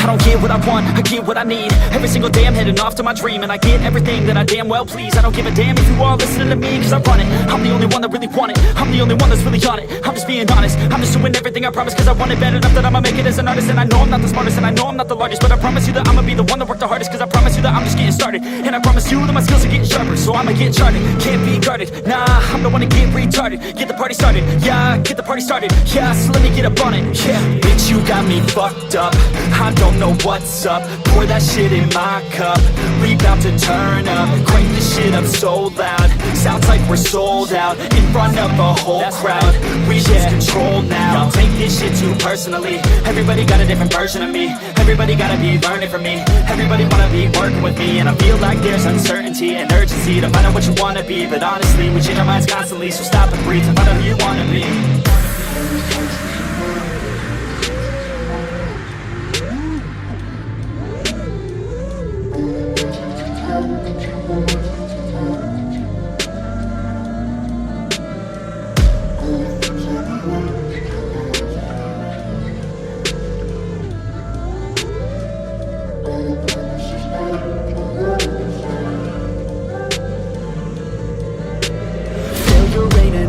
I don't get what I want, I get what I need. Every single day I'm heading off to my dream, and I get everything that I damn well please. I don't give a damn if you all listening to me, cause I run it. I'm the only one that really want it, I'm the only one that's really on it. I'm just being honest, I'm just doing everything I promise, cause I want it bad enough that I'ma make it as an artist. And I know I'm not the smartest, and I know I'm not the largest, but I promise you that I'ma be the one that worked the hardest. Cause I promise you that I'm just getting started, and I promise you that my skills are getting sharper. So I'ma get charted, can't be guarded. Nah, I'm the one to get retarded. Get the party started, yeah, get the party started. Yeah, so let me get up on it, yeah. Bitch, you got me fucked up, I don't know what's up. Pour that shit in my cup, we bout to turn up. Crank this shit up so loud, sounds like we're sold out. In front of a whole crowd, we lose control now. Don't take this shit too personally, everybody got a different version of me. Everybody gotta be learning from me, everybody wanna be working with me. And I feel like there's uncertainty and urgency to find out what you wanna be. But honestly, we change our minds constantly, so stop and breathe and find out who you wanna be.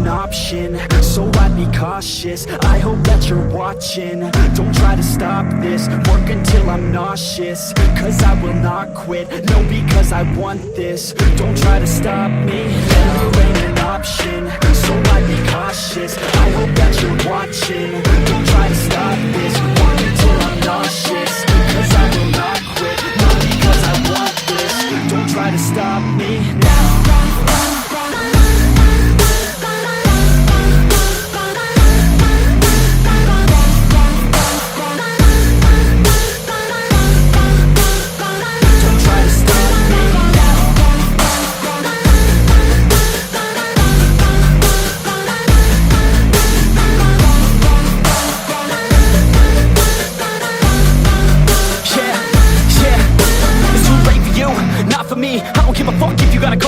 Option, so I'd be cautious. I hope that you're watching. Don't try to stop this, work until I'm nauseous. Cause I will not quit, no, because I want this. Don't try to stop me, there ain't an option. So I'd be cautious, I hope that you're watching. Don't try to stop this, work until I'm nauseous. Cause I will not quit, no, because I want this. Don't try to stop me now.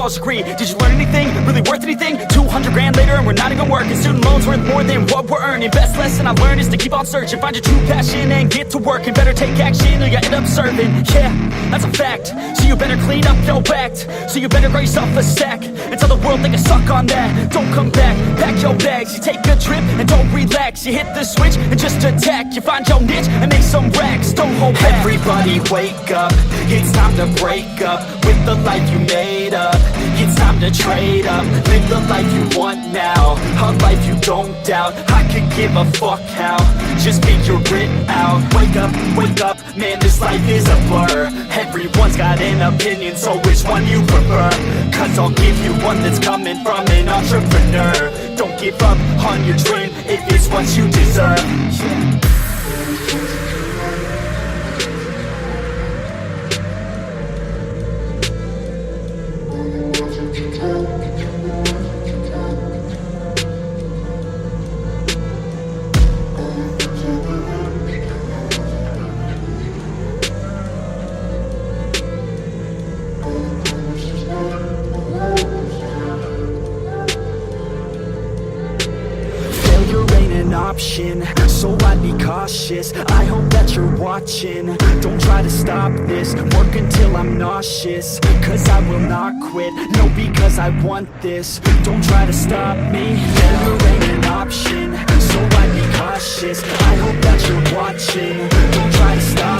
Degree. Did you learn anything? Really worth anything? 200 grand later and we're not even working. Student loans worth more than what we're earning. Best lesson I learned is to keep on searching. Find your true passion and get to work. And better take action or you end up serving. Yeah, that's a fact. So you better clean up your act. So you better grow yourself a sack and tell the world they can suck on that. Don't come back, pack your bags. You take a trip and don't relax. You hit the switch and just attack. You find your niche and make some racks. Don't hold back. Everybody wake up, it's time to break up with the life you made up. It's time to trade up, live the life you want now, a life you don't doubt. I could give a fuck how, just figure it out. Wake up, man, this life is a blur. Everyone's got an opinion, so which one you prefer? Cause I'll give you one that's coming from an entrepreneur. Don't give up on your dream if it's what you deserve. Yeah. Option, so I'd be cautious. I hope that you're watching. Don't try to stop this, work until I'm nauseous. Cause I will not quit, no, because I want this. Don't try to stop me, there ain't an option. So I'd be cautious, I hope that you're watching. Don't try to stop